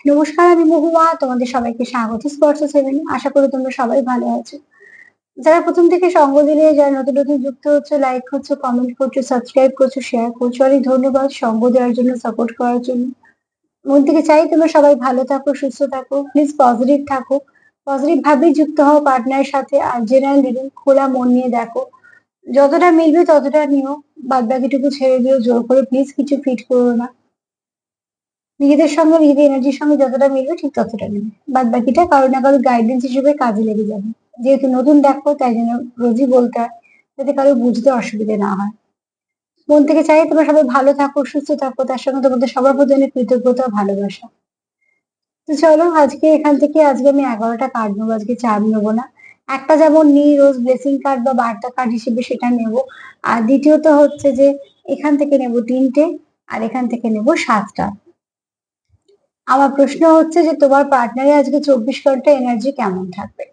নমস্কার, আমি মহুয়া। তোমাদের সবাইকে স্বাগত স্পর্শ সেভেনে। আশা করি তোমরা সবাই ভালো আছো। যারা প্রথম থেকে সঙ্গ দিলে, যারা নতুন নতুন যুক্ত হচ্ছে, লাইক করছো, কমেন্ট করছো, সাবস্ক্রাইব করছো, শেয়ার করছো, অনেক ধন্যবাদ সঙ্গ দেওয়ার জন্য, সাপোর্ট করার জন্য। মন থেকে চাই তোমরা সবাই ভালো থাকো, সুস্থ থাকো, প্লিজ পজিটিভ থাকো। পজিটিভ ভাবেই যুক্ত হও পার্টনারের সাথে। আর জেনারেল রিডিং খোলা মন নিয়ে দেখো, যতটা মিলবে ততটা নিও, বাদ বাকিটুকু ছেড়ে দিও। জোর করে প্লিজ কিছু ফিট করো না। নিজেদের সঙ্গে নিজেদের এনার্জির সঙ্গে যতটা মিলবে ঠিক ততটা নেবে, বাদ বাকিটা কারো না কারো গাইডেন্স হিসেবে কাজে লেগে যাবে। যেহেতু নতুন দেখো তাই জন্য রোজই বলতে হয়, যাতে কারো বুঝতে অসুবিধে না হয়। মন থেকে চাই তোমরা সবাই ভালো থাকো, সুস্থ থাকো, তার সঙ্গে তোমাদের সবার প্রতি অনেক কৃতজ্ঞতা ও ভালোবাসা। তো চলো আজকে এখান থেকে আমি 11টা কার্ড নেবো, আজকে 4 নেবো না। একটা যেমন নিই রোজ ব্লেসিং কার্ড বা বার্তা কার্ড হিসেবে, সেটা নেব। আর দ্বিতীয়ত হচ্ছে যে এখান থেকে নেব 3টে, আর এখান থেকে নেব 7টা। আমার প্রশ্ন হচ্ছে যে তোমার পার্টনারের আজকে 24 ঘন্টা এনার্জি কেমন থাকবে।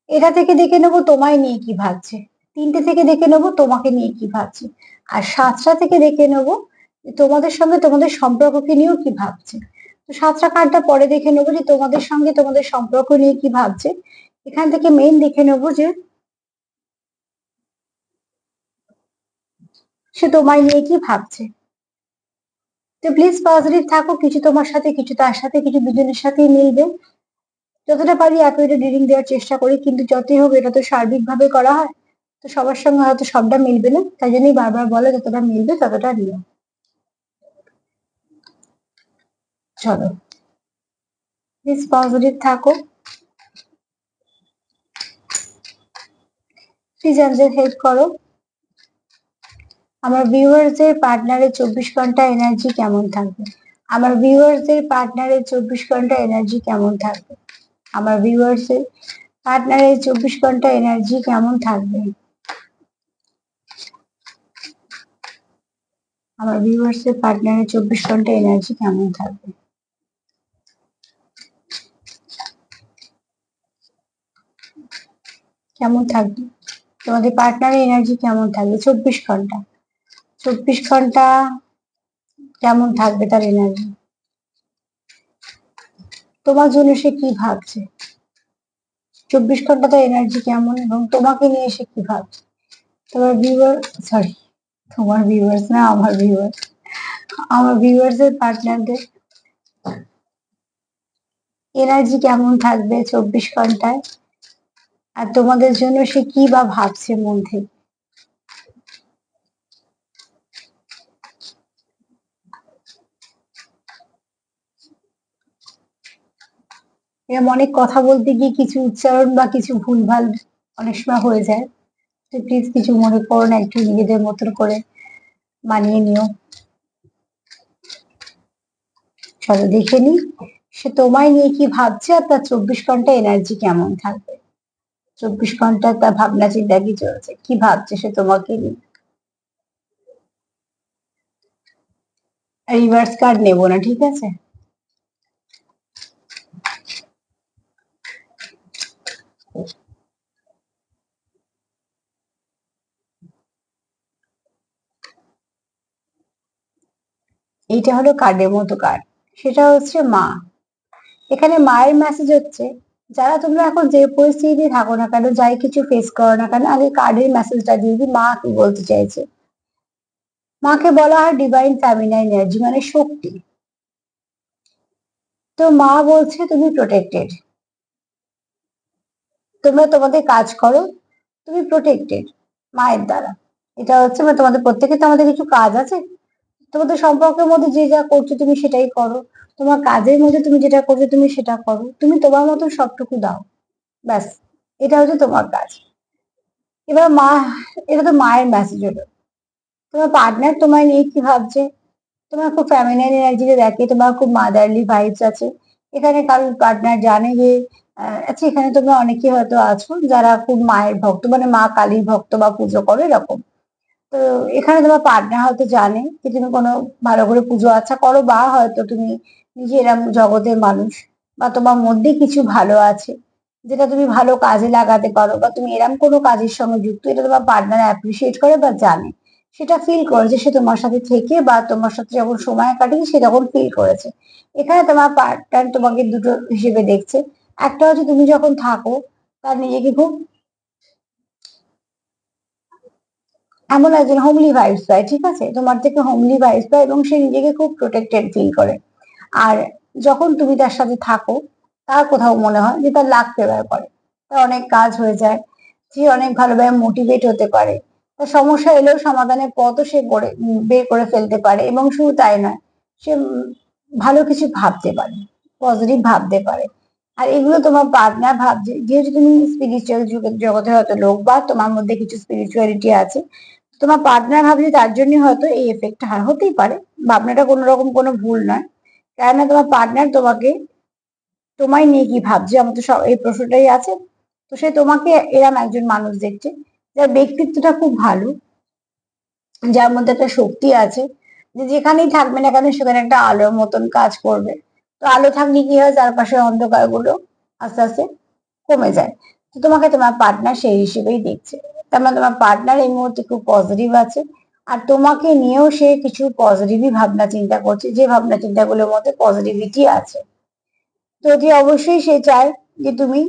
এটা থেকে দেখে নেবো তোমায় নিয়ে কি ভাবছে। 3টে থেকে দেখে নেবো তোমাকে নিয়ে কি ভাবছে। আর 7টা থেকে দেখে নেবো যে তোমাদের সঙ্গে তোমাদের সম্পর্ককে নিয়েও কি ভাবছে। তো 7টা কার্ডটা পরে দেখে নেবো যে তোমাদের সঙ্গে তোমাদের সম্পর্ক নিয়ে কি ভাবছে। এখান থেকে মেইন দেখে নেবো যে সে তোমায় নিয়ে কি ভাবছে। তো প্লিজ পজিটিভ থাকো, কিছু তোমার সাথে, কিছু তার সাথে, কিছু দুজনের সাথেই মিলবে। যতটা পারি অ্যাকুরেট রিডিং দেওয়ার চেষ্টা করি, কিন্তু যতই হোক এটা তো সার্বিক ভাবে করা হয়। তো সবার সঙ্গে হয়তো সবটা মিলবে না, তাই জন্যই বারবার বলে যতটা মিলবে ততটা নিও। চলো প্লিজ পজিটিভ থাকো, প্লিজ আমাদের হেল্প করো। আমার ভিউয়ার্সদের পার্টনারের 24 ঘন্টা এনার্জি কেমন থাকবে। আমার ভিউয়ার্সদের পার্টনারের 24 ঘন্টা এনার্জি কেমন থাকবে। আমার ভিউয়ার্সের পার্টনারের 24 ঘন্টা এনার্জি কেমন থাকবে। আমার ভিউয়ার্সের পার্টনারের 24 ঘন্টা এনার্জি কেমন থাকবে। কেমন থাকবে তোমাদের পার্টনারের এনার্জি, কেমন থাকবে 24 ঘন্টা। 24 ঘন্টা কেমন থাকবে তার এনার্জি। তোমার জন্য সে কি ভাবছে। 24 ঘন্টা তার এনার্জি কেমন, এবং তোমাকে নিয়ে সে কি ভাবছে। তোমার ভিউয়ার, সরি, তোমার ভিউয়ার্স না, আমার ভিউয়ার্স। আমার ভিউয়ার্স এর পার্টনারদের এনার্জি কেমন থাকবে 24 ঘন্টায়, আর তোমাদের জন্য সে কি বা ভাবছে মন থেকে। এরকম অনেক কথা বলতে গিয়ে কিছু উচ্চারণ বা কিছু ভুলভাল অনেক সময় হয়ে যায়। তো প্লিজ কিছু মনে করো না, একটু নিজেদের মতন করে মানিয়ে নিও। চলো দেখে নি সে তোমায় নিয়ে কি ভাবছে, আর তার 24 ঘন্টা এনার্জি কেমন থাকবে। 24 ঘন্টা তার ভাবনা চিন্তা কি চলছে, কি ভাবছে সে তোমাকে নিয়ে। রিভার্স কার্ড নেবো না, ঠিক আছে। এইটা হলো কার্ডের মতো কার্ড, সেটা হচ্ছে মা। এখানে মায়ের মেসেজ হচ্ছে, যারা তোমরা এখন যে পরিস্থিতিতে থাকো না কেন, যাই কিছু ফেস করো না কেন, আগে কার্ডের মেসেজটা দিয়ে দিই মা কি বলতে চাইছে। মাকে বলা হয় ডিভাইন ফ্যামিনাইন এনার্জি, মানে শক্তি। তো মা বলছে তুমি প্রোটেক্টেড, তোমরা তোমাদের কাজ করো, তুমি প্রোটেক্টেড মায়ের দ্বারা। এটা হচ্ছে মানে তোমাদের প্রত্যেকে তো আমাদের কিছু কাজ আছে। তোমাদের সম্পর্কের মধ্যে যে যা করছো তুমি সেটাই করো, তোমার কাজের মধ্যে তুমি যেটা করছো তুমি সেটা করো, তুমি তোমার মতো সবটুকু দাও, ব্যাস। এটা হচ্ছে তোমার কাজ। এবার মা, এটা তো মায়ের মেসেজ হলো। তোমার পার্টনার তোমায় নিয়ে কি ভাবছে। তোমার খুব ফ্যামিলিয়ার এনার্জিতে দেখে, তোমার খুব মাদারলি ভাইবস আছে। এখানে কারোর পার্টনার জানে যে আচ্ছা, এখানে তোমরা অনেকে হয়তো আছো যারা খুব মায়ের ভক্ত, মানে মা কালীর ভক্ত বা পুজো করো এরকম। তো এখানে তোমার পার্টনার হয়তো জানে যে তুমি কোনো ভালো করে পুজো আচ্ছা করো, বা হয়তো তুমি নিজে এরকম জগতের মানুষ, বা তোমার মধ্যে কিছু ভালো আছে যেটা তুমি ভালো কাজে লাগাতে পারো, বা তুমি এরকম কোনো কাজের সঙ্গে যুক্ত, এটা তোমার পার্টনার অ্যাপ্রিসিয়েট করে বা জানে। সেটা ফিল করেছে, সে তোমার সাথে থেকে বা তোমার সাথে যখন সময় কাটিয়ে সে তখন ফিল করেছে। এখানে তোমার পার্টনার তোমাকে দুটো হিসেবে দেখছে। একটা হচ্ছে তুমি যখন থাকো তার নিজেকে খুব এমন একজন হোমলি ভাইবস পায়, ঠিক আছে, তোমার থেকে হোমলি ভাইবস পায় এবং সে নিজেকে খুব প্রোটেক্টেড ফিল করে। আর যখন তুমি তার সাথে থাকো তার কোথাও মনে হয় যে তার লাক ফেভার করে, তার অনেক কাজ হয়ে যায়, সে অনেক ভালোভাবে মোটিভেট হতে পারে, তার সমস্যা এলেও সমাধানের পথও সে বের করে ফেলতে পারে। এবং শুধু তাই নয়, সে ভালো কিছু ভাবতে পারে, পজিটিভ ভাবতে পারে। আর এগুলো তোমার পার্টনার ভাবছে, যেহেতু তুমি স্পিরিচুয়াল জগতের হয়তো লোক বা তোমার মধ্যে কিছু স্পিরিচুয়ালিটি আছে, তোমার পার্টনার ভাবছে তার জন্য হয়তো এই এফেক্টটা হতেই পারে। ভাবনাটা কোনো রকম কোনো ভুল নয়, কেননা তোমার পার্টনার তোমাকে তোমায় নিয়ে কি ভাবছে, আমার তো সব এই প্রশ্নটাই আছে। তো সে তোমাকে এরম একজন মানুষ দেখছে যার ব্যক্তিত্বটা খুব ভালো, যার মধ্যে একটা শক্তি আছে, যে যেখানেই থাকবে না কেন সেখানে একটা আলোর মতন কাজ করবে। তো আলো থাকলে কি হয়, চারপাশের অন্ধকার গুলো আস্তে আস্তে কমে যায়। তো তোমাকে তোমার পার্টনার সেই হিসেবেই দেখছে। তার মানে তোমার পার্টনার এই মুহূর্তে খুব পজিটিভ আছে, আর তোমাকে নিয়েও সে কিছু পজিটিভই ভাবনা চিন্তা করছে, যে ভাবনা চিন্তাগুলোর মধ্যে পজিটিভিটি আছে। যদি অবশ্যই সে চায় যে তুমি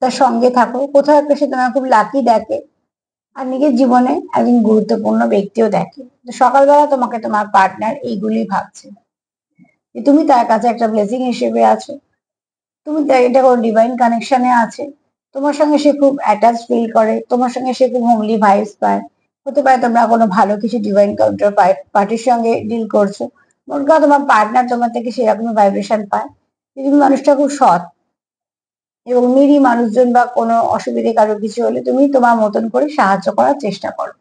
তার সঙ্গে থাকো, কোথাও একটা সে তোমার খুব লাকি দেখে, আর নিজের জীবনে একজন গুরুত্বপূর্ণ ব্যক্তিও দেখে। তো সকালবেলা তোমাকে তোমার পার্টনার এইগুলি ভাবছে, যে তুমি তার কাছে একটা ব্লেসিং হিসেবে আছো, তুমি এটা কোনো ডিভাইন কানেকশনে আছে, তোমার সঙ্গে সে খুব অ্যাটাচ ফিল করে, তোমার সঙ্গে সে খুব হোমলি ভাইবস পায়। হতে পারে তোমরা কোনো ভালো কিছু ডিভাইন কাউন্টার পার্টির সঙ্গে ডিল করছো, মনে করো তোমার পার্টনার তোমার থেকে সেরকম ভাইব্রেশন পায় যে তুমি মানুষটা খুব সৎ এবং নিরীহ মানুষজন বা কোনো অসুবিধে কারো কিছু হলে তুমি তোমার মতন করে সাহায্য করার চেষ্টা করো।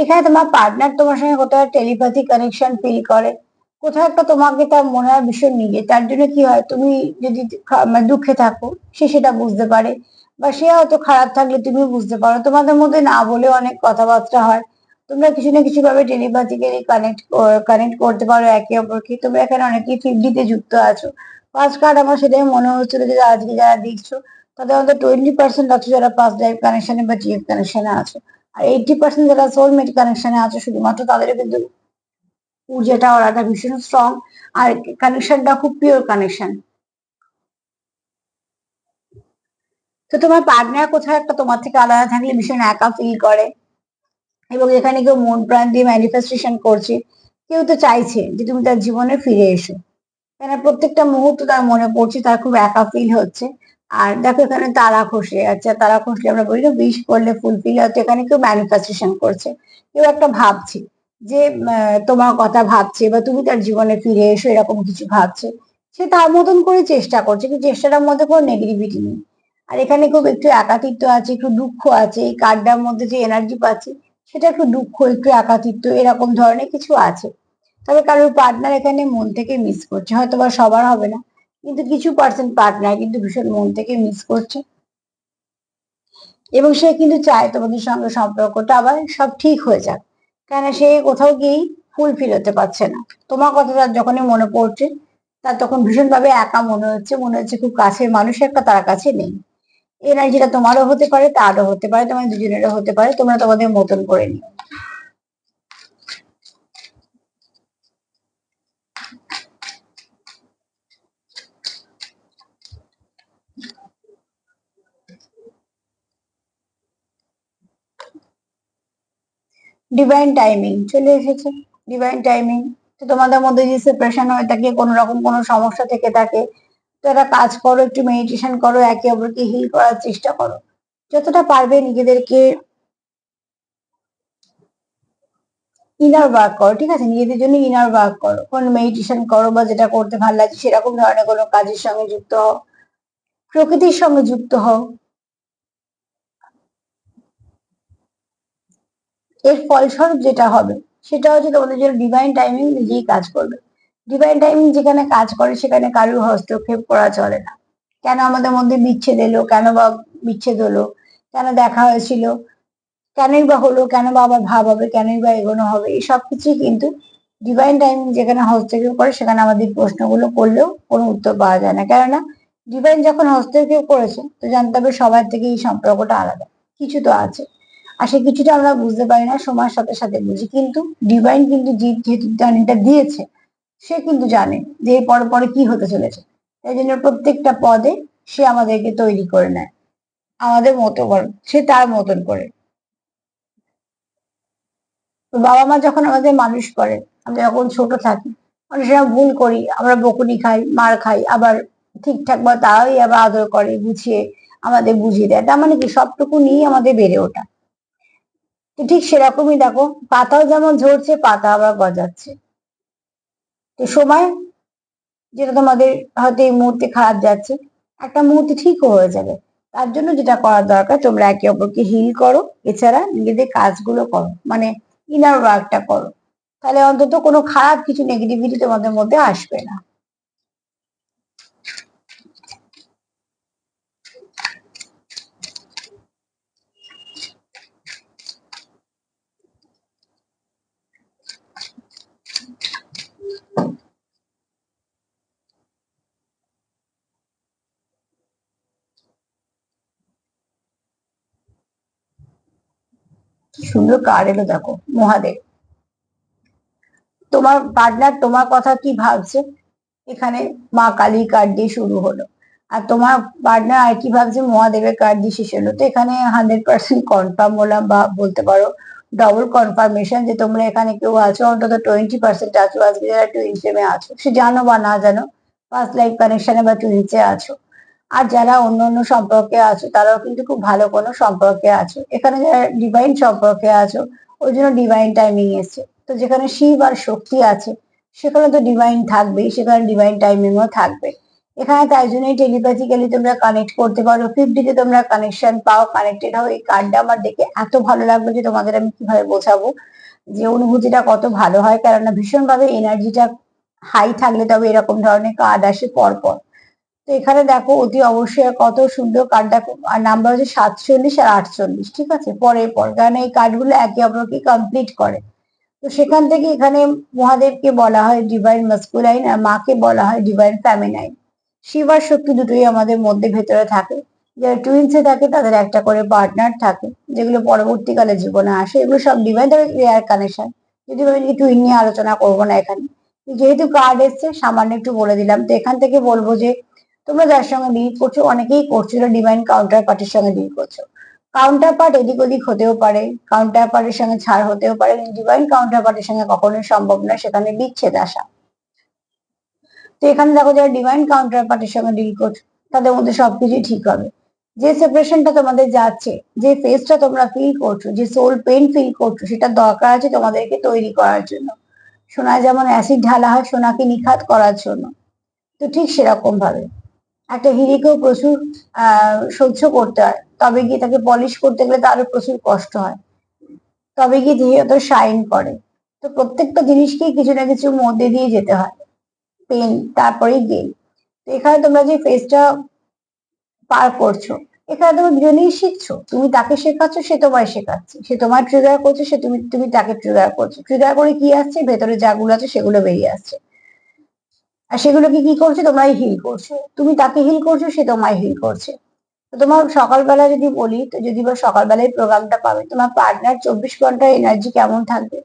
এখানে তোমার পার্টনার তোমার সঙ্গে কোথাও টেলিপ্যাথি কানেকশন ফিল করে, কোথাও একটা তোমাকে তার মনে হয় ভীষণ নিজে। তার জন্য কি হয়, তুমি যদি মানে দুঃখে থাকো সে সেটা বুঝতে পারে, বা সে হয়তো খারাপ থাকলে তুমি বুঝতে পারো, তোমাদের মধ্যে না বলেও অনেক কথাবার্তা হয়। তোমরা কিছু না কিছু ভাবে টেলিপ্যাথিক্যালি কানেক্ট করতে পারো একে অপরকে। তোমরা এখানে অনেকেই 50-তে যুক্ত আছো। ফার্স্ট কার্ড আমার সেটাই মনে হচ্ছিল যে আজকে যারা দেখছো তাদের মধ্যে 20% আছো যারা পাস্ট লাইফ কানেকশনে বা টিএফ কানেকশনে আছো। আর 80% যারা সোলমেট কানেকশনে আছে শুধুমাত্র তাদের কিন্তু ঊর্জাটা ওরাটা ভীষণ স্ট্রং, আর কানেকশনটা খুব পিওর কানেকশন। তো তোমার পার্টনার কোথাও একটা তোমার থেকে আলাদা থাকলে ভীষণ একা ফিল করে, এবং এখানে কেউ মন প্রাণ দিয়ে ম্যানিফেস্টেশন করছে, কেউ তো চাইছে যে তুমি তার জীবনে ফিরে এসো, কেন প্রত্যেকটা মুহূর্ত তার মনে পড়ছে, তার খুব একা ফিল হচ্ছে। আর দেখো এখানে তারা খসে, আচ্ছা তারা খসলে আমরা বলি না উইশ করলে ফুলফিল হচ্ছে, এখানে কেউ ম্যানিফেস্টেশন করছে, কেউ একটা ভাবছে যে তোমার কথা ভাবছে বা তুমি তার জীবনে ফিরে এসো এরকম কিছু ভাবছে। সে তার মতন করে চেষ্টা করছে, কিন্তু চেষ্টাটার মধ্যে কোনো নেগেটিভিটি নেই। আর এখানে খুব একটু একাকিত্ব আছে, একটু দুঃখ আছে, এই কার্ডটার মধ্যে যে এনার্জি পাচ্ছি সেটা একটু দুঃখ, একটু একাকিত্ব এরকম ধরনের কিছু আছে। তবে কারোর পার্টনার এখানে মন থেকে মিস করছে, হয়তো বা সবার হবে না, কিন্তু কিছু পার্সেন্ট পার্টনার কিন্তু ভীষণ মন থেকে মিস করছে। এবং সে কিন্তু চায় তোমাদের সঙ্গে সম্পর্কটা আবার সব ঠিক হয়ে যাক, কেন সে কোথাও গিয়েই ফুলফিল হতে পারছে না। তোমার কথা তার যখনই মনে পড়ছে তার তখন ভীষণ ভাবে একা মনে হচ্ছে, মনে হচ্ছে খুব কাছের মানুষ একটা তার কাছে নেই। এনার্জিটা তোমারও হতে পারে, তারও হতে পারে, তোমার দুজনেরও হতে পারে, তোমরা তোমাদের মতন করে নিও। ডিভাইন টাইমিং চলে এসেছে, ডিভাইন টাইমিং। তো তোমাদের মধ্যে যদি সেপারেশন হয়ে থাকে, কোনো রকম কোনো সমস্যা থেকে থাকে, তো একটা কাজ করো, একটু মেডিটেশন করো, একে অপরকে হিল করার চেষ্টা করো, যতটা পারবে নিজেদেরকে ইনার ওয়ার্ক করো, ঠিক আছে, নিজেদের জন্য ইনার ওয়ার্ক করো, কোনো মেডিটেশন করো বা যেটা করতে ভালো লাগছে সেরকম ধরনের কোনো কাজের সঙ্গে যুক্ত হও, প্রকৃতির সঙ্গে যুক্ত হও। এর ফলস্বরূপ যেটা হবে সেটা হচ্ছে তোমাদের জন্য ডিভাইন টাইমিং নিজেই কাজ করবে। ডিভাইন টাইমিং যেখানে কাজ করে সেখানে কারোর হস্তক্ষেপ করা চলে না। কেন আমাদের মধ্যে বিচ্ছেদ এলো, কেন বা বিচ্ছেদ হলো, কেন দেখা হয়েছিল, কেনই বা হলো, কেন বা আবার ভাব হবে, কেনই বা এগোনো হবে, এই সব কিছুই কিন্তু ডিভাইন টাইমিং যেখানে হস্তক্ষেপ করে সেখানে আমাদের প্রশ্নগুলো করলেও কোনো উত্তর পাওয়া যায় না। কেননা ডিভাইন যখন হস্তক্ষেপ করেছে তো জানতে হবে সবার থেকে এই সম্পর্কটা আলাদা, কিছু তো আছে। আর সেই কিছুটা আমরা বুঝতে পারি না, সময়ের সাথে সাথে বুঝি। কিন্তু ডিভাইন কিন্তু যেহেতু জার্নিটা দিয়েছে, সে কিন্তু জানে যে এর পরে পরে কি হতে চলেছে। তাই জন্য প্রত্যেকটা পদে সে আমাদেরকে তৈরি করে নেয় আমাদের মতো করে, সে তার মতন করে। তো বাবা মা যখন আমাদের মানুষ করে, আমরা যখন ছোট থাকি অনেক সময় ভুল করি, আমরা বকুনি খাই, মার খাই, আবার ঠিকঠাক বা তারাই আবার আদর করে, গুছিয়ে আমাদের বুঝিয়ে দেয়। তার মানে কি সবটুকু নিয়ে আমাদের বেড়ে ওঠা। তো ঠিক সেরকমই দেখো, পাতাও যেমন ঝরছে, পাতা আবার গজাচ্ছে। তো সময় যেটা তোমাদের হয়তো এই মুহূর্তে খারাপ যাচ্ছে, একটা মুহূর্তে ঠিকও হয়ে যাবে। তার জন্য যেটা করার দরকার, তোমরা একে অপরকে হিল করো, এছাড়া নিজেদের কাজগুলো করো, মানে ইনার ওয়ার্কটা করো। তাহলে অন্তত কোনো খারাপ কিছু নেগেটিভিটি তোমাদের মধ্যে আসবে না। কি সুন্দর কার্ড এলো দেখো, মহাদেব। তোমার পার্টনার তোমার কথা কি ভাবছে, এখানে মা কালী কার্ড দিয়ে শুরু হলো। আর তোমার পার্টনার আর কি ভাবছে, মহাদেবের কার্ড দিয়ে শেষ হলো। তো এখানে 100% কনফার্ম হলাম, বা বলতে পারো ডবল কনফার্মেশন যে তোমরা এখানে কেউ আছো, অন্তত 20% আছো। আজকে যারা টুইন ফ্লেমে আছো, সে জানো বা না জানো, ফার্স্ট লাইফ কানেকশনে বা টুইন্সে আছো। আর যারা অন্য অন্য সম্পর্কে আছো, তারাও কিন্তু খুব ভালো কোনো সম্পর্কে আছো। এখানে যারা ডিভাইন সম্পর্কে আছো, ওই জন্য ডিভাইন টাইমিং এসছে। তো যেখানে শিব আর শক্তি আছে, সেখানে তো ডিভাইন থাকবেই, সেখানে ডিভাইন টাইমিংও থাকবে। এখানে তাই জন্যই টেলিপ্যাথিক্যালি তোমরা কানেক্ট করতে পারো, 50 তোমরা কানেকশন পাও, কানেক্টেড হও। এই কার্ডটা আমার দেখে এত ভালো লাগলো যে তোমাদের আমি কিভাবে বোঝাবো যে অনুভূতিটা কত ভালো হয়। কেননা ভীষণ ভাবে এনার্জিটা হাই থাকলে তবে এরকম ধরনের কার্ড আসে পর পর। তো এখানে দেখো অতি অবশ্যই কত সুন্দর কার্ড, দেখো আর নাম্বার হচ্ছে 47 আর 48, ঠিক আছে, পরের পর, কারণ এই কার্ডগুলো একে অপরকে কমপ্লিট করে। তো সেখান থেকে এখানে মহাদেবকে বলা হয় ডিভাইন মাস্কুলাইন, আর মাকে বলা হয় ডিভাইন ফ্যামিনাইন। শিব আর শক্তি দুটোই আমাদের মধ্যে ভেতরে থাকে। যারা টুইন্সে থাকে তাদের একটা করে পার্টনার থাকে, যেগুলো পরবর্তীকালে জীবনে আসে। এগুলো সব ডিভাইন রেয়ার কানেকশন। যদি আমি টুইন নিয়ে আলোচনা করবো না এখানে, যেহেতু কার্ড এসছে সামান্য একটু বলে দিলাম। তো এখান থেকে বলবো যে তোমরা যার সঙ্গে ডিল করছো, অনেকেই করছো ডিভাইন কাউন্টার পার্টির সঙ্গে ডিল করছো। কাউন্টার পার্ট এদিক ওদিক হতেও পারে, কাউন্টার পার্টের সঙ্গে ছাড় হতেও পারে, ডিভাইন কাউন্টার পার্টের সঙ্গে কখনোই সম্ভব নয় সেখানে বিচ্ছেদ আসা। তো এখানে দেখো যারা ডিভাইন কাউন্টার পার্টির সঙ্গে ডিল করছো, তাদের মধ্যে সবকিছু ঠিক হবে। যে সেপারেশনটা তোমাদের যাচ্ছে, যে ফেসটা তোমরা ফিল করছো, যে সোল পেন ফিল করছো, সেটা দরকার আছে তোমাদেরকে তৈরি করার জন্য। সোনায় যেমন অ্যাসিড ঢালা হয় সোনাকে নিখাত করার জন্য, তো ঠিক সেরকম ভাবে একটা হিরেকেও প্রচুর সহ্য করতে হয়, তবে গিয়ে তাকে পলিশ করতে গেলে তারও প্রচুর কষ্ট হয়, তবে গিয়ে ধীরে অত শাইন করে। তো প্রত্যেকটা জিনিসকেই কিছু না কিছু মধ্যে দিয়ে যেতে হয়, পেন তারপরেই গেইন। তো এখানে তোমরা যে ফেজটা পার করছো, এখানে তুমি দুজনেই শিখছো, তুমি তাকে শেখাচ্ছ, সে তোমায় শেখাচ্ছে, সে তোমার ট্রিগার করছে, সে তুমি তুমি তাকে ট্রিগার করছো। ট্রিগার করে কি আসছে, ভেতরে যাগুলো আছে সেগুলো বেরিয়ে আসছে। আর সেগুলোকে কি করছে, তোমরাই হিল করছো, তুমি তাকে হিল করছো, সে তোমায় হিল করছে। তো তোমার সকালবেলা যদি বলি, তো যদি বা সকালবেলায় প্রোগ্রামটা পাবে, তোমার পার্টনার 24 ঘন্টার এনার্জি কেমন থাকবে।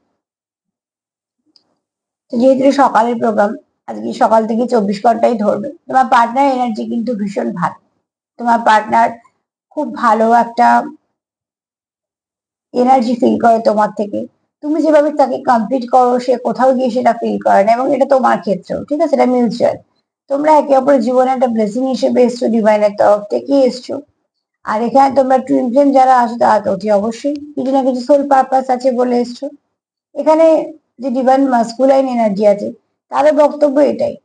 তো যেহেতু সকালের প্রোগ্রাম, আজকে সকাল থেকে 24 ঘন্টাই ধরবে, তোমার পার্টনার এনার্জি কিন্তু ভীষণ ভালো। তোমার পার্টনার খুব ভালো একটা এনার্জি ফিল করে তোমার থেকে। তুমি যেভাবে তাকে কমপ্লিট করো, সে কোথাও গিয়ে সেটা ফিল করে না, এবং এটা তোমার ক্ষেত্রেও ঠিক আছে, এটা মিউচুয়াল। তোমরা একে অপরের জীবনে একটা ব্লেসিং হিসেবে এসছো, ডিভাইনের তরফ থেকে এসছো। আর এখানে তোমরা টুইন ফ্লেম যারা আছো, তারা তো অতি অবশ্যই কিছু না কিছু সোল পারপাস আছে বলে এসছো। এখানে যে ডিভাইন মাস্কুলাইন এনার্জি আছে, তাদের বক্তব্য এটাই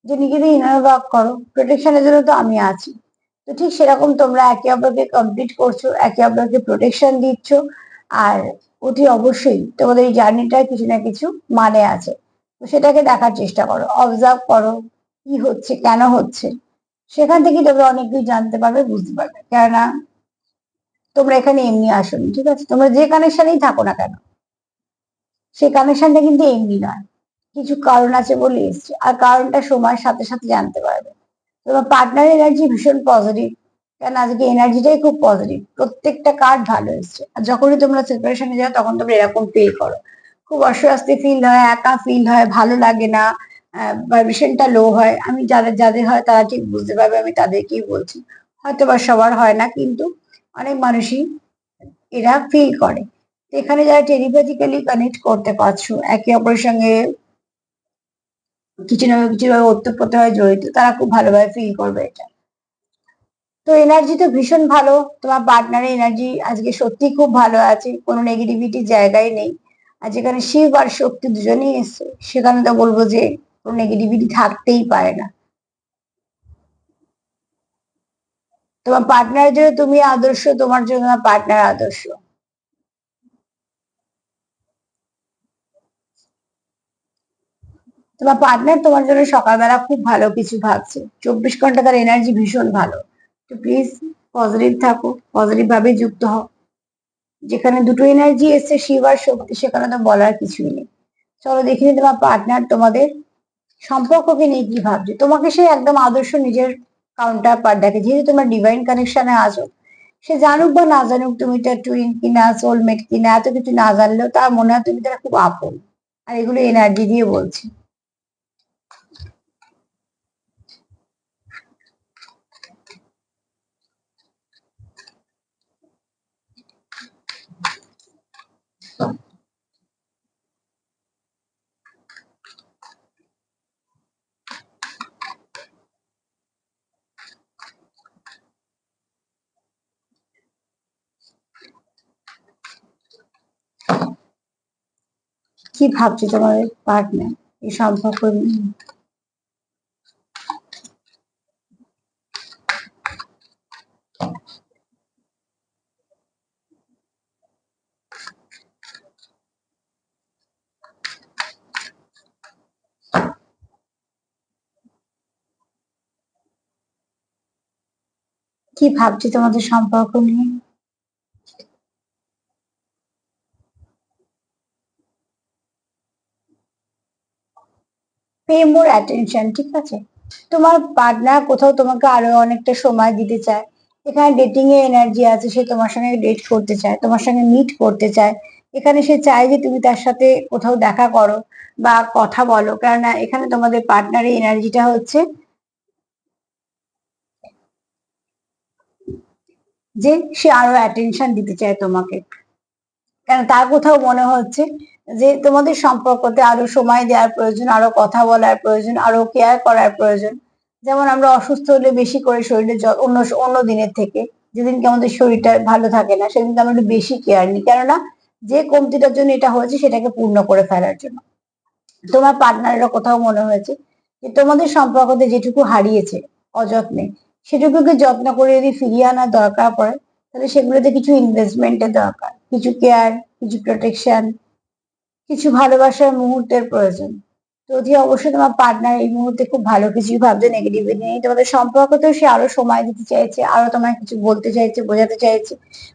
যে নিজেদের ইনার ওয়ার্ক করো, প্রোটেকশনের জন্য তো আমি আছি। তো ঠিক সেরকম তোমরা একে অপরকে কমপ্লিট করছো, একে অপরকে প্রোটেকশন দিচ্ছ। আর অতি অবশ্যই তোমাদের এই জার্নিটায় কিছু না কিছু মানে আছে। তো সেটাকে দেখার চেষ্টা করো, অবজার্ভ করো কি হচ্ছে, কেন হচ্ছে। সেখান থেকে তোমরা অনেক কিছু জানতে পারবে, বুঝতে পারবে। কেননা তোমরা এখানে এমনি আসোনি, ঠিক আছে? তোমরা যে কানেকশনেই থাকো না কেন, সেই কানেকশনটা কিন্তু এমনি নয়, কিছু কারণ আছে বলে এসছে, আর কারণটা সময়ের সাথে সাথে জানতে পারবে। তোমার পার্টনার এনার্জি ভীষণ পজিটিভ, কারণ আজকে এনার্জিটাই খুব পজিটিভ, প্রত্যেকটা কার্ড ভালো এসছে। আর যখনই তোমরা সেপারেশনে যাও তখন তোমরা এরকম ফিল করো, খুব অস্বস্তি ফিল হয়, একা ফিল হয়, ভালো লাগে না, ভাইব্রেশনটা লো হয়। আমি যাদের যাদের হয় তারা ঠিক বুঝতে পারবে, আমি তাদেরকেই বলছি। হয়তো বা সবার হয় না, কিন্তু অনেক মানুষই এরা ফিল করে। তো এখানে যারা টেলিপ্যাথিক্যালি কানেক্ট করতে পারছো, একে অপরের সঙ্গে কিছু না কিছু ভাবে ওতপ্রোত হয় জড়িত, তারা খুব ভালোভাবে ফিল করবে এটা। তো এনার্জি তো ভীষণ ভালো, তোমার পার্টনারের এনার্জি আজকে সত্যি খুব ভালো আছে, কোনো নেগেটিভিটি জায়গায় নেই। আর যেখানে শিব আর শক্তি দুজনেই এসছে, সেখানে তো বলবো যে কোনো নেগেটিভিটি থাকতেই পারে না। তোমার পার্টনারের জন্য তুমি আদর্শ, তোমার জন্য তোমার পার্টনার আদর্শ। তোমার পার্টনার তোমার জন্য সকালবেলা খুব ভালো কিছু ভাবছে, 24 ঘন্টা তার এনার্জি ভীষণ ভালো। তো প্লিজ পজিটিভ থাকো, পজিটিভ ভাবে যুক্ত হও। যেখানে দুটো এনার্জি এসছে, শিব আর শক্তি, সেখানে তো বলার কিছুই নেই। চলো দেখি তোমার পার্টনার তোমাদের সম্পর্ককে নিয়ে কি ভাবছে। তোমাকে সে একদম আদর্শ নিজের কাউন্টার পার্ট দেখে, যেহেতু তোমরা ডিভাইন কানেকশনে আছো। সে জানুক বা না জানুক তুমি তার টুইন কিনা, সোলমেট কিনা, এত কিছু না জানলেও তার মনে হয় তুমি তার খুব আপন। আর এগুলো এনার্জি দিয়ে বলছি। কি ভাবছে তোমার পার্টনার এই সম্পর্ক নিয়ে? কি ভাবছে তোমাদের সম্পর্ক নিয়ে? পে মোর অ্যাটেনশন, ঠিক আছে? তোমার পার্টনার কোথাও তোমাকে আরো অনেকটা সময় দিতে চায়। এখানে ডেটিং এর এনার্জি আছে, সে তোমার সঙ্গে ডেট করতে চায়, তোমার সঙ্গে মিট করতে চায়। এখানে সে চায় যে তুমি তার সাথে কোথাও দেখা করো বা কথা বলো, কেননা এখানে তোমাদের পার্টনারের এনার্জিটা হচ্ছে যে সে আরো অ্যাটেনশন দিতে চায় তোমাকে। কেন তার কোথাও মনে হচ্ছে যে তোমাদের সম্পর্কতে আরো সময় দেওয়ার প্রয়োজন, আরো কথা বলার প্রয়োজন, আরো কেয়ার করার প্রয়োজন। যেমন আমরা অসুস্থ হলে বেশি করে শরীরে অন্য অন্য দিনের থেকে, যেদিনকে আমাদের শরীরটা ভালো থাকে না সেদিনকে আমরা একটু বেশি কেয়ার নিই, কেননা যে কমতিটার জন্য এটা হয়েছে সেটাকে পূর্ণ করে ফেলার জন্য। তোমার পার্টনারেরও কোথাও মনে হয়েছে যে তোমাদের সম্পর্কতে যেটুকু হারিয়েছে অযত্নে, সেটুকুকে যত্ন করে যদি ফিরিয়ে আনার দরকার পড়ে, তাহলে সেগুলোতে কিছু ইনভেস্টমেন্টের দরকার, কিছু কেয়ার, কিছু প্রোটেকশন, কিছু ভালোবাসার মুহূর্তের প্রয়োজন। তো অতি অবশ্যই তোমার পার্টনার এই মুহূর্তে খুব ভালো কিছুই ভাবছে, নেগেটিভিটি নেই। তোমাদের সম্পর্কতেও সে আরো সময় দিতে চাইছে, আরো তোমায় কিছু বলতে চাইছে, বোঝাতে চাইছে।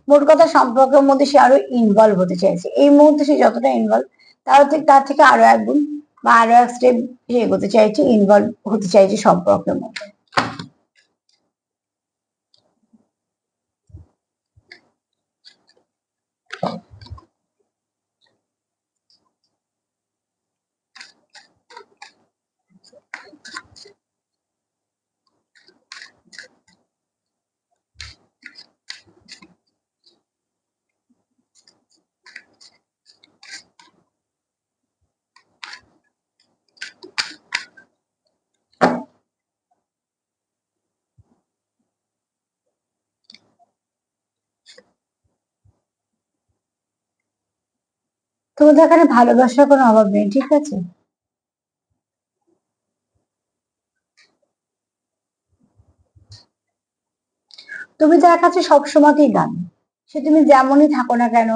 মোট কথা সম্পর্কের মধ্যে সে আরো ইনভলভ হতে চাইছে। এই মুহূর্তে সে যতটা ইনভলভ, তার থেকে আরো এক গুণ বা আরো এক স্টেপ সে এগোতে চাইছে, ইনভলভ হতে চাইছে সম্পর্কের মধ্যে। তোমাদের এখানে ভালোবাসার কোনো অভাব নেই, ঠিক আছে? তুমি তার কাছে সবসময়তেই দামি। সে তুমি যেমনই থাকো না কেন,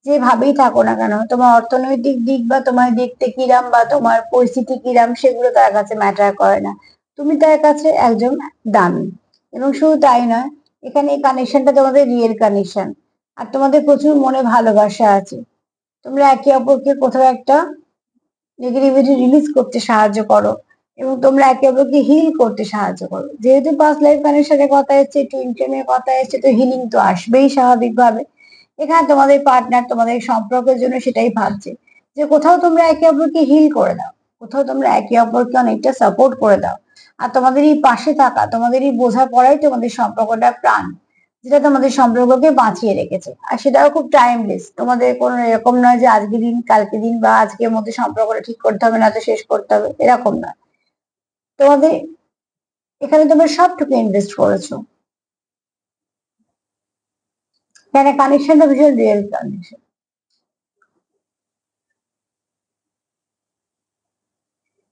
যেভাবেই থাকো না কেন, তোমার অর্থনৈতিক দিক বা তোমার দেখতে কিরাম বা তোমার পরিস্থিতি কিরাম সেগুলো তার কাছে ম্যাটার করে না। তুমি তার কাছে একজন দামি। এবং শুধু তাই নয়, এখানে এই কানেকশনটা তোমাদের রিয়েল কানেকশন। আর তোমাদের প্রচুর মনে ভালোবাসা আছে। তোমরা একে অপরকে কোথাও একটা নেগেটিভিটি রিলিজ করতে সাহায্য করো, এবং তোমরা একে অপরকে হিল করতে সাহায্য করো। যেহেতু পাস্ট লাইফ কানেকশনের কথা এসছে, টুইন ফ্লেমের কথা এসছে, তো হিলিং তো আসবেই স্বাভাবিকভাবে। এখানে তোমাদের পার্টনার তোমাদের সম্পর্কের জন্য সেটাই ভাবছে যে কোথাও তোমরা একে অপরকে হিল করে দাও, কোথাও তোমরা একে অপরকে অনেকটা সাপোর্ট করে দাও। আর তোমাদের এই পাশে থাকা, তোমাদের এই বোঝাপড়াই তোমাদের সম্পর্কটা প্রাণ, যেটা তোমাদের সম্পর্ককে বাঁচিয়ে রেখেছে। আর সেটাও খুব টাইমলেস, তোমাদের কোনো এরকম নয় যে আজকে দিন কালকে দিন বা আজকের মধ্যে সম্পর্কটা ঠিক করতে হবে না তো শেষ করতে হবে, এরকম নয়। তোমাদের এখানে তোমরা সবটুকু ইনভেস্ট করেছো। এখানে কানেকশনটা ভীষণ রিয়েল কানেকশন।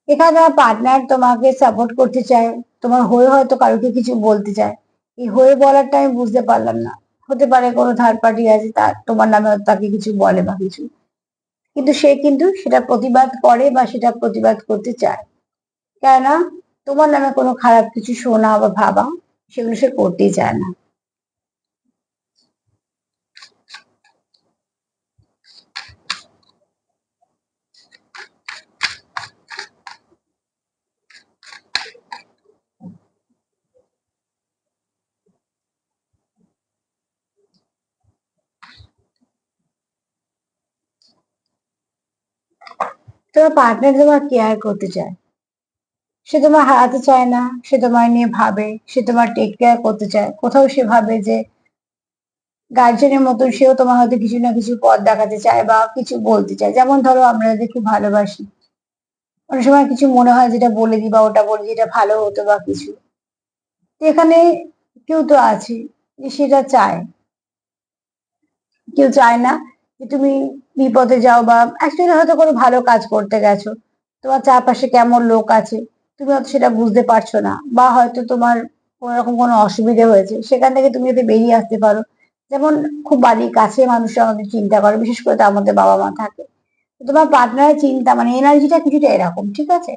এখানে তোমার পার্টনার তোমাকে সাপোর্ট করতে চায়, তোমার হয়ে হয়তো কারোকে কিছু বলতে চায়। এই হয়ে বলারটা আমি বুঝতে পারলাম না। হতে পারে কোনো থার্ড পার্টি আছে, তার তোমার নামে হয়তো তাকে কিছু বলে বা কিছু, কিন্তু সে কিন্তু সেটা প্রতিবাদ করে বা সেটা প্রতিবাদ করতে চায়। কেননা তোমার নামে কোনো খারাপ কিছু শোনা বা ভাবা, সেগুলো সে করতেই চায় না। তোমার পার্টনার তোমার কেয়ার করতে চায়, সে তোমার হারাতে চায় না, সে তোমার নিয়ে ভাবে, সে তোমার টেক কেয়ার করতে চায়। কোথাও সে ভাবে যে গার্জেনের মতন সেও তোমার হয়তো কিছু না কিছু পথ দেখাতে চায় বা কিছু বলতে চায়। যেমন ধরো আমরা যদি খুব ভালোবাসি, অনেক সময় কিছু মনে হয় যেটা বলে দিই বা ওটা বলে দিই, এটা ভালো হতো বা কিছু। তো এখানে কেউ তো আছে যে সেটা চায়, কেউ চায় না যে তুমি বিপদে যাও, বা অ্যাকচুয়ালি হয়তো কোনো ভালো কাজ করতে গেছো, তোমার চারপাশে কেমন লোক আছে তুমি হয়তো সেটা বুঝতে পারছো না, বা হয়তো তোমার কোনো রকম কোনো অসুবিধা হয়েছে, সেখান থেকে তুমি যাতে বেরিয়ে আসতে পারো। যেমন খুব বাড়ির কাছে মানুষরা আমাদের চিন্তা করে, বিশেষ করে তো আমাদের বাবা মা থাকে। তো তোমার পার্টনারের চিন্তা মানে এনার্জিটা কিছুটা এরকম, ঠিক আছে?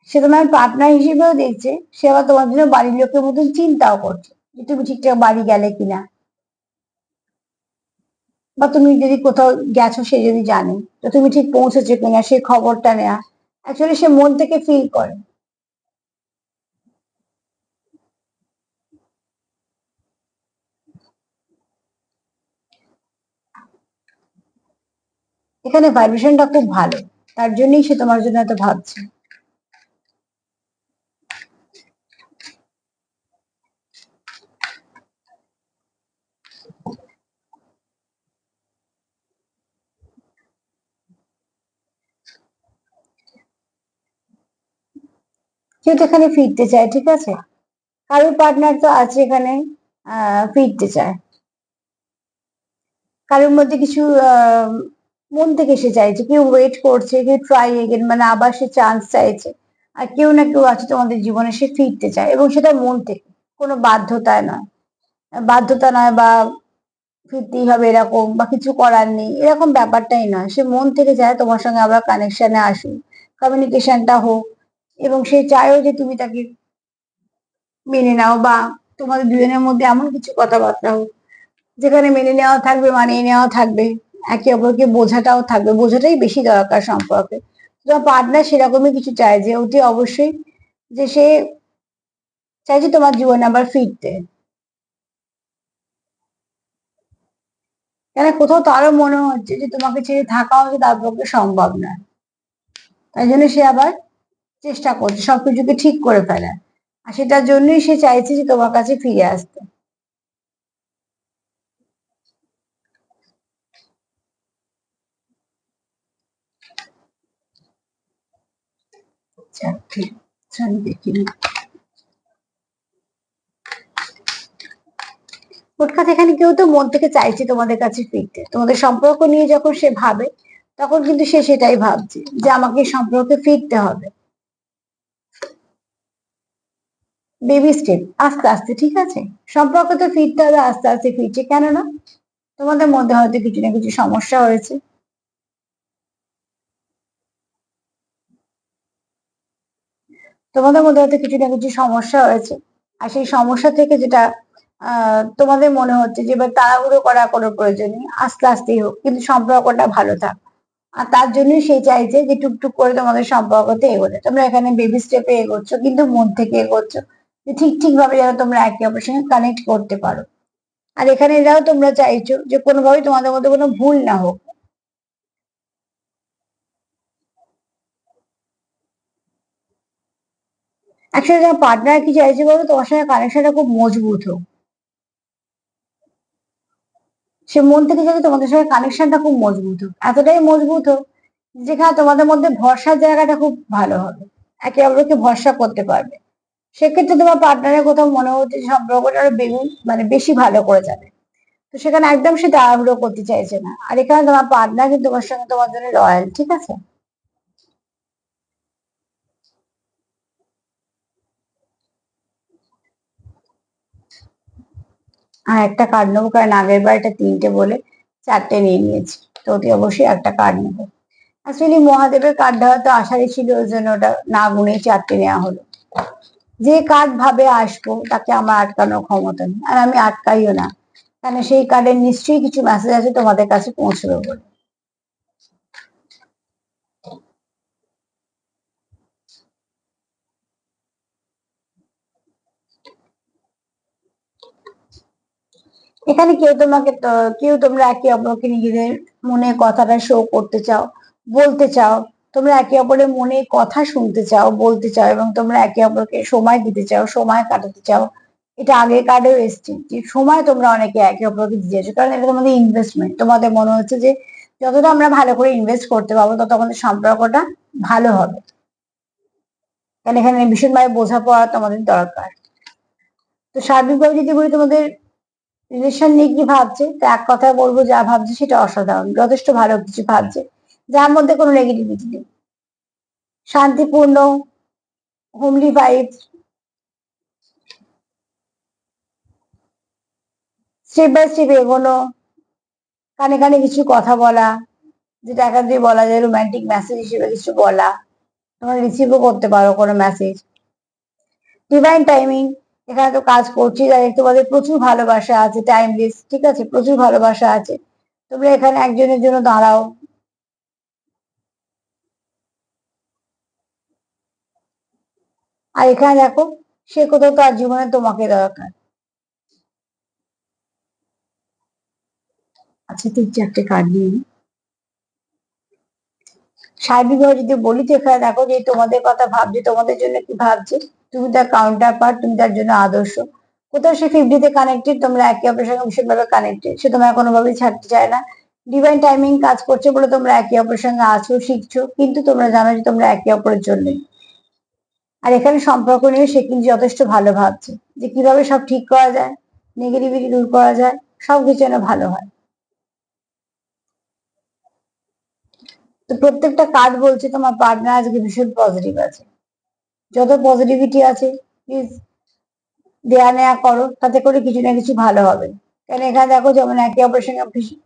সে তোমার পার্টনার হিসেবেও দেখছে, সে আবার তোমার জন্য বাড়ির লোকের মতন চিন্তাও করছে যে তুমি ঠিকঠাক বাড়ি গেলে কিনা, বা তুমি যদি কোথাও গেছো সে যদি জানে তো তুমি ঠিক পৌঁছেছো কিনা সেই খবরটা নেয়া। অ্যাকচুয়ালি সে মন থেকে ফিল করে। এখানে ভাইব্রেশনটা খুব ভালো, তার জন্যই সে তোমার জন্য এত ভাবছে। কেউ তো এখানে ফিরতে চায়, ঠিক আছে? কারোর পার্টনার তো আছে এখানে ফিরতে চায়। কারোর মধ্যে কিছু মন থেকে সে চাইছে, কেউ ওয়েট করছে, কেউ ট্রাই এগেন মানে আবার সে চান্স চাইছে। আর কেউ না কেউ আছে তোমাদের জীবনে সে ফিরতে চায়, এবং সেটা মন থেকে, কোনো বাধ্যতায় নয়। বাধ্যতা নয় বা ফিরতেই হবে এরকম বা কিছু করার নেই এরকম ব্যাপারটাই নয়। সে মন থেকে চায় তোমার সঙ্গে আবার কানেকশনে আসুক, কমিউনিকেশনটা হোক, এবং সে চায়ও যে তুমি তাকে মেনে নাও, বা তোমাদের দুজনের মধ্যে এমন কিছু কথাবার্তা হোক যেখানে মেনে নেওয়া থাকবে, মানিয়ে নেওয়া থাকবে, একে অপরকে বোঝাটাও থাকবে। বোঝাটাই বেশি দরকার সম্পর্কে। তোমার পার্টনার সেরকমই কিছু চায়, যে অতি অবশ্যই যে সে চাইছে তোমার জীবনে আবার ফিরতে। কেন কোথাও তারও মনে হচ্ছে যে তোমাকে ছেড়ে থাকা হচ্ছে তার পক্ষে সম্ভব না, তাই জন্য সে আবার চেষ্টা করছে সবকিছুকে ঠিক করে ফেলার। আর সেটার জন্যই সে চাইছে যে তোমার কাছে ফিরে আসতে। আচ্ছা, ঠিক আছে, আমি দেখি মোটকথা এখানে কেউ তো মন থেকে চাইছে তোমাদের কাছে ফিরতে। তোমাদের সম্পর্ক নিয়ে যখন সে ভাবে, তখন কিন্তু সে সেটাই ভাবছে যে আমাকে এই সম্পর্কে ফিরতে হবে। বেবি স্টেপ, আস্তে আস্তে, ঠিক আছে? সম্পর্ক তো ফিরতে হবে, আস্তে আস্তে ফিরছে, কেন না? তোমাদের মধ্যে হয়তো কিছু না কিছু সমস্যা হয়েছে। তোমাদের মধ্যে হয়তো কিছু না কিছু সমস্যা হয়েছে। আর সেই সমস্যা থেকে যেটা তোমাদের মনে হচ্ছে যে এবার তাড়াহুড়ো করার কোনো প্রয়োজন নেই, আস্তে আস্তেই হোক, কিন্তু সম্পর্কটা ভালো থাক। আর তার জন্যই সে চাইছে যে টুকটুক করে তোমাদের সম্পর্কতে এগোতে। তোমরা এখানে বেবি স্টেপে এগোচ্ছ, কিন্তু মন থেকে এগোচ্ছ, যে ঠিক ঠিক ভাবে যেন তোমরা একে অপরের সঙ্গে কানেক্ট করতে পারো। আর এখানে এরাও তোমরা চাইছো যে কোনোভাবেই তোমাদের মধ্যে কোনো ভুল না হোক। অ্যাকচুয়ালি তোমার পার্টনার কি চাইছে বলো, তোমার সঙ্গে কানেকশনটা খুব মজবুত হোক। সে মন থেকে চাইছে তোমাদের সঙ্গে কানেকশনটা খুব মজবুত হোক, এতটাই মজবুত হোক যেখানে তোমাদের মধ্যে ভরসার জায়গাটা খুব ভালো হবে, একে অপরকে ভরসা করতে পারবে। সেক্ষেত্রে তোমার পার্টনারের কোথাও মনে হচ্ছে যে সম্পর্কটা আরো মানে বেশি ভালো করে যাবে। তো সেখানে একদম সে তাড়াহুড়ো করতে চাইছে না। আর এখানে তোমার পার্টনার কিন্তু তোমার সঙ্গে তোমার জন্য লয়াল, ঠিক আছে। আর একটা কার্ড নেবো, কারণ আগের বার এটা তিনটে বলে চারটে নিয়ে নিয়েছি, তো অতি অবশ্যই একটা কার্ড নেবো। অ্যাকচুয়ালি মহাদেবের কার্ডটা হয়তো আশারই ছিল, ওই জন্য ওটা না গুনেই চারটে নেওয়া হলো। যে কার্ড ভাবে আসবো তাকে আমার আটকানোর ক্ষমতা নেই, আর আমি আটকাইও না, কারণ সেই কার্ডের নিশ্চয়ই কিছু মেসেজ আছে তোমাদের কাছে পৌঁছবে বলে। এখানে কেউ তোমরা একে অপরকে নিজেদের মনে কথাটা শো করতে চাও, বলতে চাও। তোমরা একে অপরের মনে কথা শুনতে চাও, বলতে চাও, এবং তোমরা একে অপরকে সময় দিতে চাও, সময় কাটাতে চাও। এটা আগের কার্ডেও এসছে যে সময় তোমরা অনেকে একে অপরকে দিয়েছো, কারণ এটা তোমাদের ইনভেস্টমেন্ট। তোমাদের মনে হচ্ছে যে যতটা আমরা ভালো করে ইনভেস্ট করতে পারবো, তত আমাদের সম্পর্কটা ভালো হবে। কারণ এখানে ভীষণভাবে বোঝাপড়া তোমাদের দরকার। তো সার্বিকভাবে যদি বলি তোমাদের রিলেশন নিয়ে কি ভাবছে, তো এক কথায় বলবো, যা ভাবছে সেটা অসাধারণ, যথেষ্ট ভালো কিছু ভাবছে, যার মধ্যে কোনো নেগেটিভিটি নেই। শান্তিপূর্ণ, homely vibe, step by step এগোনো, কানে কানে কিছু কথা বলা, যেটা একা দিয়ে বলা যায় রোমান্টিক মেসেজ হিসেবে কিছু বলা। তোমরা রিসিভও করতে পারো কোনো মেসেজ। ডিভাইন টাইমিং, এখানে তো কাজ করছি, তাই তোমাদের প্রচুর ভালোবাসা আছে, টাইমলেস, ঠিক আছে, প্রচুর ভালোবাসা আছে। তোমরা এখানে একজনের জন্য দাঁড়াও। আর এখানে দেখো, সে কোথাও তার জীবনে তোমাকে দরকার। আচ্ছা, তিন চারটে কার্ড নিয়ে নিই। সার্বিকভাবে যদি বলি, তো এখানে দেখো যে তোমাদের কথা ভাবছে, তোমাদের জন্য কি ভাবছে, তুমি তার কাউন্টার পার্ট, তুমি তার জন্য আদর্শ। কোথাও সে 50-তে কানেক্টেড, তোমরা একে অপরের সঙ্গে ভীষণভাবে কানেক্টেড, সে তোমার কোনোভাবেই ছাড়তে চায় না। ডিভাইন টাইমিং কাজ করছে বলে তোমরা একে অপরের সঙ্গে আছো, শিখছো, কিন্তু তোমরা জানো যে তোমরা একে অপরের জন্যই। আর এখানে সম্পর্ক নিয়ে সে কিন্তু যথেষ্ট ভালো ভাবছে, যে কিভাবে সব ঠিক করা যায়, নেগেটিভিটি দূর করা যায়, সবকিছু যেন ভালো হয়। তো প্রত্যেকটা কার্ড বলছে তোমার পার্টনার আজকে ভীষণ পজিটিভ আছে। যত পজিটিভিটি আছে, প্লিজ দেয়া নেয়া করো, তাতে করে কিছু না কিছু ভালো হবে। কারণ এখানে দেখো, যেমন একে অপরের সঙ্গে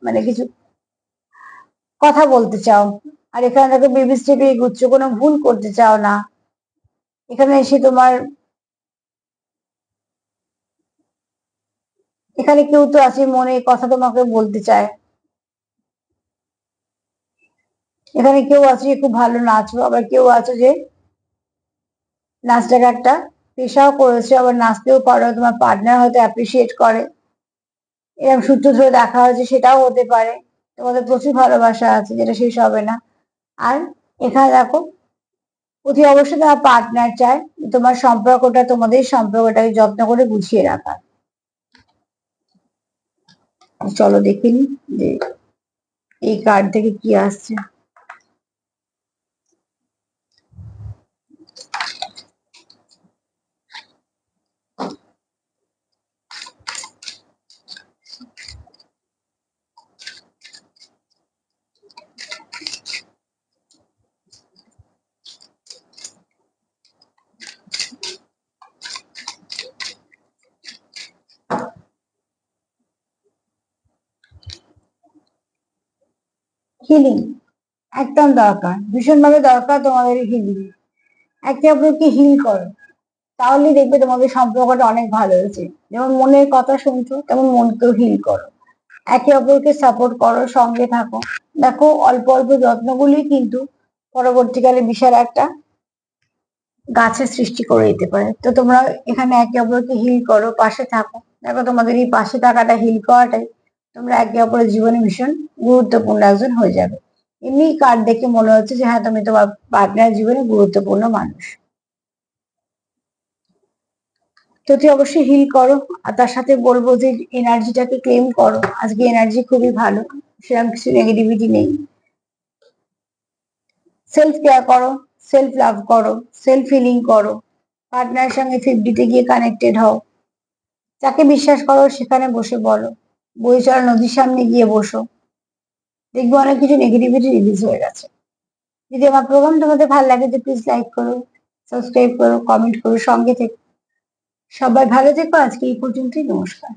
মানে কিছু কথা বলতে চাও। আর এখানে দেখো বেবি স্টেপে এগুচ্ছ, কোনো ভুল করতে চাও না। এখানে এসে তোমার, এখানে কেউ তো আছে মনে কথা তোমাকে বলতে চায়। এখানে কেউ আছে যে খুব ভালো নাচো, আবার কেউ আছে যে নাচটাকে একটা পেশাও করেছে, আবার নাচতেও পারো, তোমার পার্টনার হয়তো অ্যাপ্রিসিয়েট করে, এরকম সূত্র ধরে দেখা হয়েছে, সেটাও হতে পারে। তোমাদের প্রচুর ভালোবাসা আছে, যেটা শেষ হবে না। আর এখানে দেখো, অতি অবশ্যই তোমার পার্টনার চায় যে তোমার সম্পর্কটা, তোমাদের সম্পর্কটাকে যত্ন করে গুছিয়ে রাখা। চলো দেখে নি যে এই কার্ড থেকে কি আসছে। হিলিং একদম দরকার, ভীষণভাবে দরকার তোমাদের হিলিং। একে অপরকে হিল করো, তাহলেই দেখবে তোমাদের সম্পর্কটা অনেক ভালো হয়েছে। যেমন মনের কথা শুনছো, তেমন মনকেও হিল করো। একে অপরকে সাপোর্ট করো, সঙ্গে থাকো। দেখো, অল্প অল্প যত্নগুলি কিন্তু পরবর্তীকালে বিশাল একটা গাছের সৃষ্টি করে দিতে পারে। তো তোমরা এখানে একে অপরকে হিল করো, পাশে থাকো। দেখো, তোমাদের এই পাশে থাকাটা, হিল করাটাই তোমরা একে অপরের জীবনে ভীষণ গুরুত্বপূর্ণ একজন হয়ে যাবে। এমনি কার্ড দেখে মনে হচ্ছে যে হ্যাঁ, তুমি তোমার পার্টনার জীবনে গুরুত্বপূর্ণ মানুষ। তো তুই অবশ্যই হিল করো। আর তার সাথে বলবো যে এনার্জিটাকে ক্লেম করো। আজকে এনার্জি খুবই ভালো, সেরকম কিছু নেগেটিভিটি নেই। সেলফ কেয়ার করো, সেলফ লাভ করো, সেলফ হিলিং করো। পার্টনারের সঙ্গে 50-তে গিয়ে কানেক্টেড হও। যাকে বিশ্বাস করো সেখানে বসে বলো। বই চলা নদীর সামনে গিয়ে বসো, দেখবে অনেক কিছু নেগেটিভিটি রিলিজ হয়ে গেছে। যদি আমার প্রোগ্রাম তোমাদের ভালো লাগে, তো প্লিজ লাইক করো, সাবস্ক্রাইব করো, কমেন্ট করো, সঙ্গে থেকে। সবাই ভালো থেকো। আজকে এই পর্যন্তই, নমস্কার।